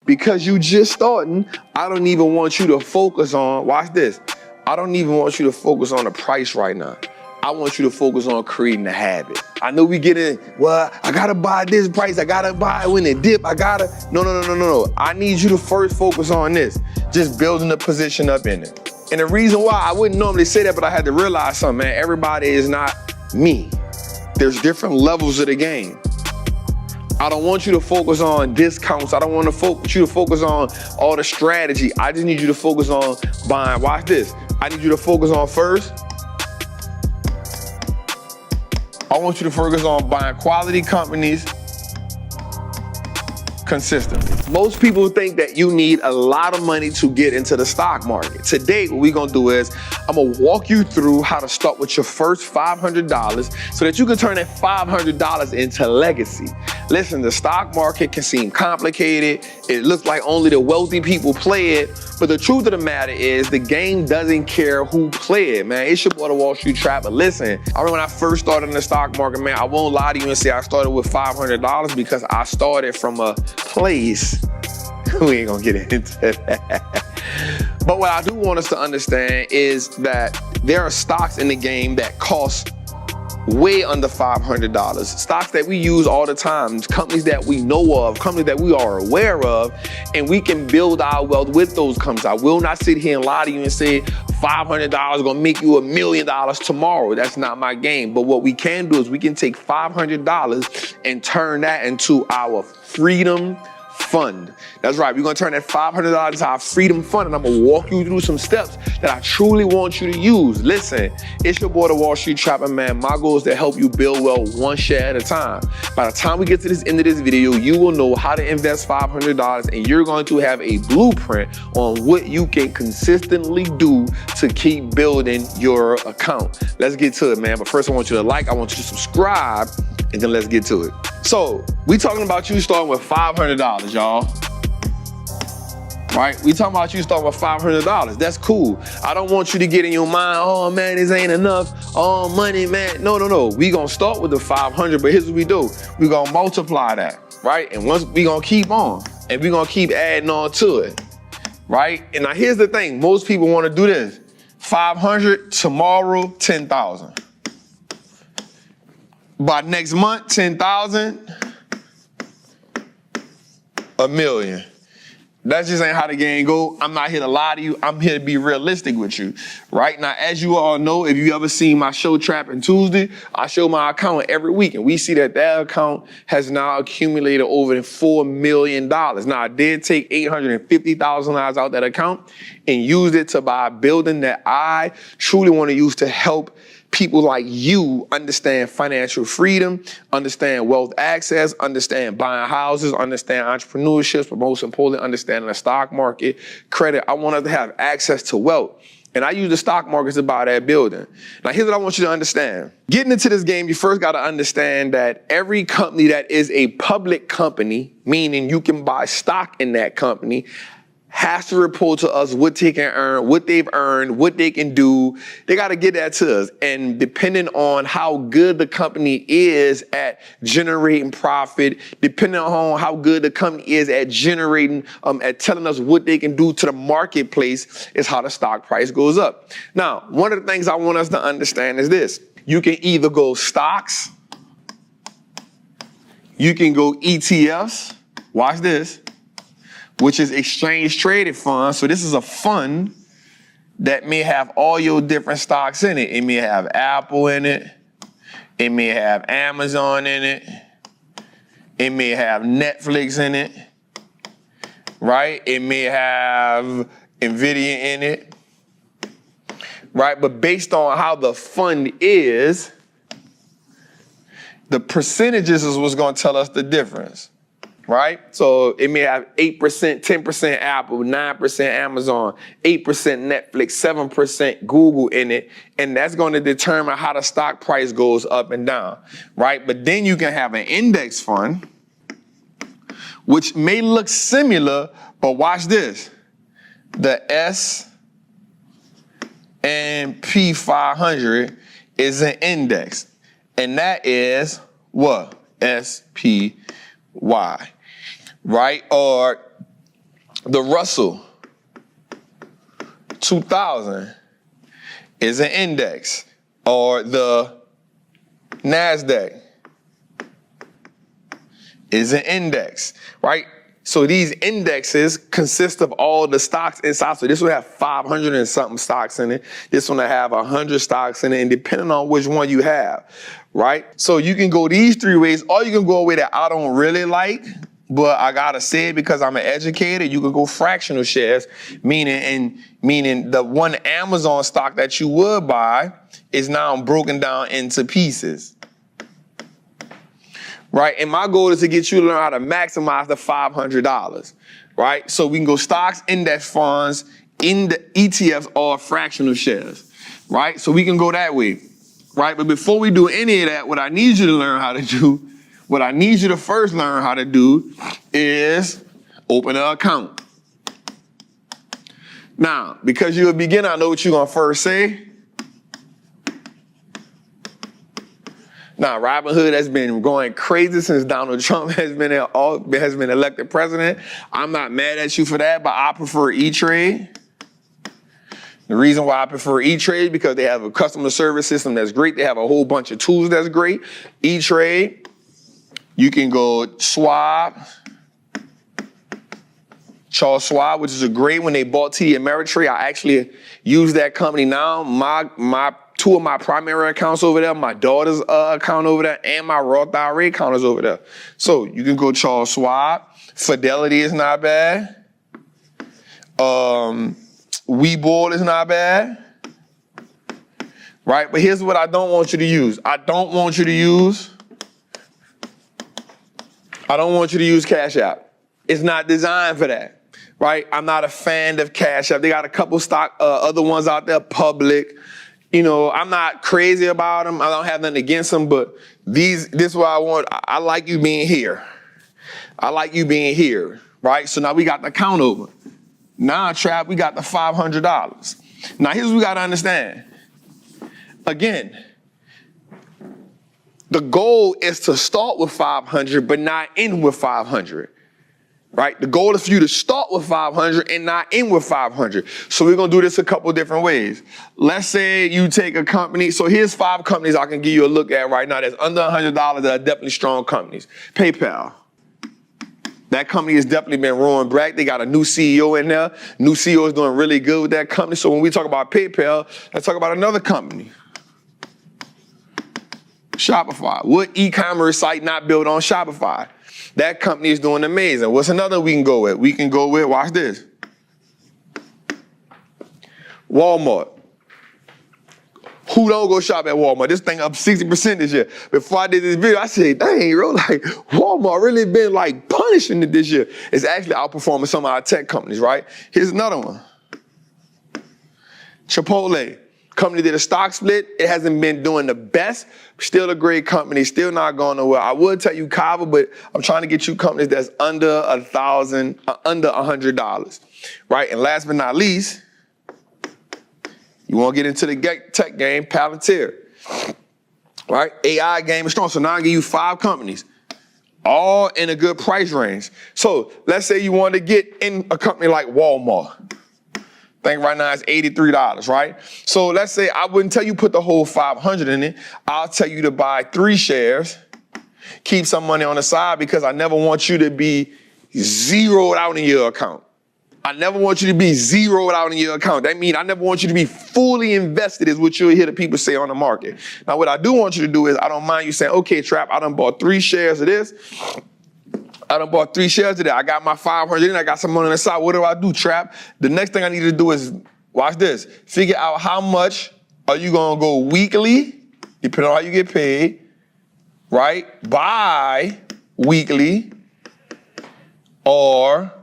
Because you just starting, I don't even want you to focus on, watch this. I don't even want you to focus on the price right now. I want you to focus on creating a habit. I know we get in, well, I gotta buy this price, I gotta buy it when it dip, No. I need you to first focus on this, just building the position up in it. And the reason why I wouldn't normally say that, but I had to realize something, man, everybody is not me. There's different levels of the game. I don't want you to focus on discounts. I don't want you to focus on all the strategy. I just need you to focus on buying. Watch this. I need you to focus on first. I want you to focus on buying quality companies consistently. Most people think that you need a lot of money to get into the stock market. Today, what we're gonna do is, I'm gonna walk you through how to start with your first $500 so that you can turn that $500 into legacy. Listen, the stock market can seem complicated. It looks like only the wealthy people play it, but the truth of the matter is the game doesn't care who play it, man. It's your boy, the Wall Street Trapper. Listen, I remember when I first started in the stock market, man, I won't lie to you and say I started with $500 because I started from a place. We ain't gonna get into that. But what I do want us to understand is that there are stocks in the game that cost way under $500. Stocks that we use all the time, companies that we know of, companies that we are aware of, and we can build our wealth with those companies. I will not sit here and lie to you and say $500 gonna make you $1 million tomorrow. That's not my game. But what we can do is we can take $500 and turn that into our freedom fund. That's right, we're gonna turn that $500 into our freedom fund, and I'm gonna walk you through some steps that I truly want you to use. Listen, it's your boy, the Wall Street Trapper, man. My goal is to help you build wealth one share at a time. By the time we get to this end of this video, you will know how to invest $500, and you're going to have a blueprint on what you can consistently do to keep building your account. Let's get to it, man. But first, I want you to like, I want you to subscribe, and then let's get to it. So, we talking about you starting with $500, y'all. Right? We talking about you starting with $500. That's cool. I don't want you to get in your mind, oh man, this ain't enough. Oh, money, man. No. We gonna start with the 500, but here's what we do. We gonna multiply that, right? And once we gonna keep on, and we gonna keep adding on to it, right? And now here's the thing. Most people wanna do this. 500, tomorrow, 10,000. By next month, 10,000, $1 million. That just ain't how the game go. I'm not here to lie to you. I'm here to be realistic with you. Right now, as you all know, if you ever seen my show Trapping Tuesday, I show my account every week, and we see that account has now accumulated over $4 million. Now, I did take $850,000 out that account and used it to buy a building that I truly want to use to help people like you understand financial freedom, understand wealth access, understand buying houses, understand entrepreneurship, but most importantly, understanding the stock market, credit. I want us to have access to wealth. And I use the stock market to buy that building. Now, here's what I want you to understand. Getting into this game, you first got to understand that every company that is a public company, meaning you can buy stock in that company, has to report to us what they can earn, what they've earned, what they can do. They got to get that to us. And depending on how good the company is at generating profit, depending on how good the company is at generating, at telling us what they can do to the marketplace, is how the stock price goes up. Now, one of the things I want us to understand is this. You can either go stocks, you can go ETFs, watch this, which is exchange traded funds. So this is a fund that may have all your different stocks in it. It may have Apple in it. It may have Amazon in it. It may have Netflix in it, right? It may have Nvidia in it, right? But based on how the fund is, the percentages is what's gonna tell us the difference. Right? So it may have 8%, 10% Apple, 9% Amazon, 8% Netflix, 7% Google in it. And that's going to determine how the stock price goes up and down. Right? But then you can have an index fund, which may look similar, but watch this. The S&P 500 is an index. And that is what? SPY. Right? Or The Russell 2000 is an index, or the NASDAQ is an index, right? So these indexes consist of all the stocks inside. So this will have 500 and something stocks in it. This one will have 100 stocks in it, and depending on which one you have, right? So you can go these three ways, or you can go a way that I don't really like, but I gotta say it because I'm an educator. You can go fractional shares, meaning the one Amazon stock that you would buy is now broken down into pieces. Right, and my goal is to get you to learn how to maximize the $500, right? So we can go stocks, index funds, in the ETFs, or fractional shares, right? So we can go that way, right? But before we do any of that, what I need you to learn how to do, what I need you to first learn how to do is open an account. Now, because you're a beginner, I know what you're gonna first say. Now, Robinhood has been going crazy since Donald Trump has been elected president. I'm not mad at you for that, but I prefer E-Trade. The reason why I prefer E-Trade because they have a customer service system that's great. They have a whole bunch of tools that's great. E-Trade, you can go Schwab, Charles Schwab, which is a great one. They bought TD Ameritrade. I actually use that company now. Two of my primary accounts over there, my daughter's account over there, and my Roth IRA account is over there. So you can go Charles Schwab. Fidelity is not bad. Webull is not bad. Right? But here's what I don't want you to use. I don't want you to use Cash App. It's not designed for that. Right? I'm not a fan of Cash App. They got a couple other ones out there, Public. You know, I'm not crazy about them. I don't have nothing against them, but this is what I want. I like you being here. I like you being here, right? So now we got the account over. Now, Trap, we got the $500. Now, here's what we got to understand. Again, the goal is to start with 500, but not end with 500. Right? The goal is for you to start with 500 and not end with 500. So we're going to do this a couple different ways. Let's say you take a company. So here's 5 companies I can give you a look at right now that's under $100 that are definitely strong companies. PayPal. That company has definitely been rolling back. They got a new CEO in there. New CEO is doing really good with that company. So when we talk about PayPal, let's talk about another company. Shopify. What e-commerce site not built on Shopify? That company is doing amazing. What's another we can go with? We can go with, watch this. Walmart. Who don't go shop at Walmart? This thing up 60% this year. Before I did this video, I said, dang, bro, like Walmart really been like punishing it this year. It's actually outperforming some of our tech companies, right? Here's another one. Chipotle. Company did a stock split. It hasn't been doing the best. Still a great company. Still not going nowhere. I would tell you Kava, but I'm trying to get you companies that's under $100, right? And last but not least, you want to get into the tech game, Palantir, right? AI game is strong. So now I give you 5 companies, all in a good price range. So let's say you want to get in a company like Walmart. I think right now it's $83, right? So let's say I wouldn't tell you put the whole 500 in it. I'll tell you to buy 3 shares, keep some money on the side because I never want you to be zeroed out in your account. I never want you to be zeroed out in your account. That means I never want you to be fully invested is what you'll hear the people say on the market. Now, what I do want you to do is I don't mind you saying, okay, Trap, I done bought 3 shares of this. I done bought 3 shares of that. I got my 500 and I got some money on the side. What do I do, Trap? The next thing I need to do is, watch this, figure out how much are you gonna go weekly, depending on how you get paid, right? Bi-weekly, or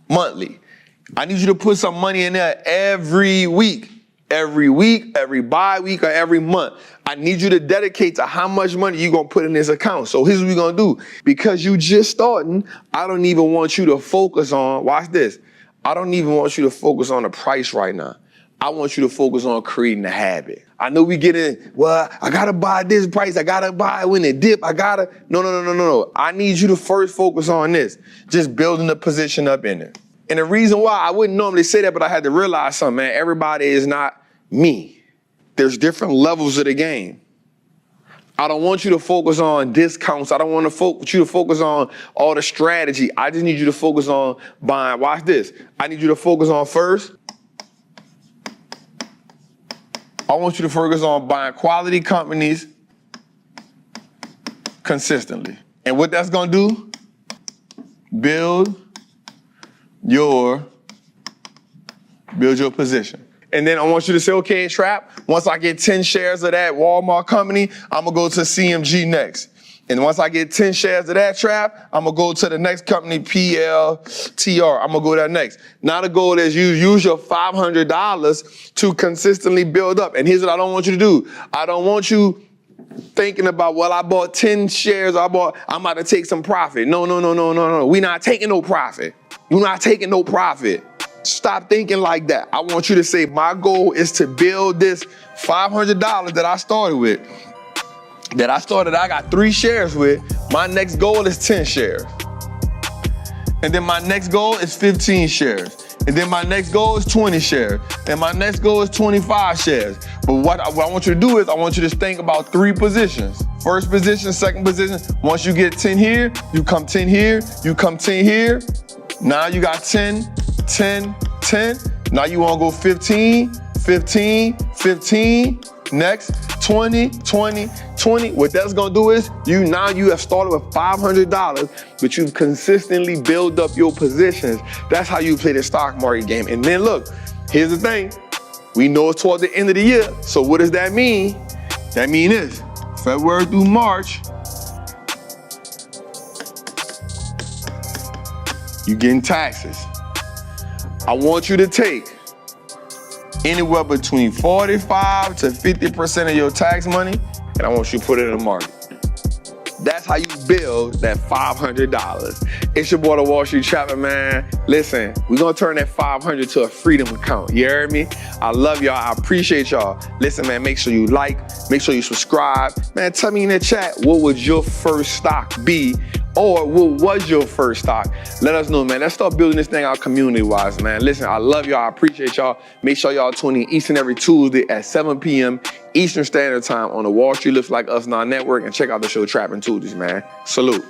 monthly. I need you to put some money in there every week, every bi-week, or every month. I need you to dedicate to how much money you're going to put in this account. So here's what we're going to do. Because you just starting, I don't even want you to focus on, watch this. I don't even want you to focus on the price right now. I want you to focus on creating a habit. I know we get in, well, I gotta buy this price, I gotta buy it when it dip, No. I need you to first focus on this, just building the position up in it. And the reason why I wouldn't normally say that, but I had to realize something, man, everybody is not me. There's different levels of the game. I don't want you to focus on discounts. I don't want you to focus on all the strategy. I just need you to focus on buying. Watch this. I need you to focus on first. I want you to focus on buying quality companies consistently. And what that's going to do, build your position. And then I want you to say, okay, Trap, once I get 10 shares of that Walmart company, I'm going to go to CMG next. And once I get 10 shares of that, Trap, I'm going to go to the next company, PLTR. I'm going to go there next. Now the goal is you use your $500 to consistently build up. And here's what I don't want you to do. I don't want you thinking about, well, I bought 10 shares, I'm about to take some profit. No. We're not taking no profit. You're not taking no profit. Stop thinking like that. I want you to say, my goal is to build this $500 that I started with. I got 3 shares with. My next goal is 10 shares. And then my next goal is 15 shares. And then my next goal is 20 shares. And my next goal is 25 shares. But what I want you to do is I want you to think about 3 positions. First position, second position. Once you get 10 here, you come 10 here, you come 10 here. Now you got 10, 10, 10. Now you want to go 15, 15, 15. Next, 20, 20, 20. What that's going to do is you have started with $500, but you've consistently built up your positions. That's how you play the stock market game. And then look, here's the thing. We know it's toward the end of the year. So what does that mean? That means this. February through March, you're getting taxes. I want you to take anywhere between 45 to 50% of your tax money, and I want you to put it in the market. That's how you build that $500. It's your boy, the Wall Street Trapper, man. Listen, we're gonna turn that $500 to a freedom account. You heard me? I love y'all. I appreciate y'all. Listen, man, make sure you like, make sure you subscribe. Man, tell me in the chat, what would your first stock be? Or what was your first stock? Let us know, man. Let's start building this thing out community-wise, man. Listen, I love y'all. I appreciate y'all. Make sure y'all tune in each and every Tuesday at 7 p.m. Eastern Standard Time on the Wall Street Looks Like Us Now Network, and check out the show Trapping Tuesdays, man. Salute.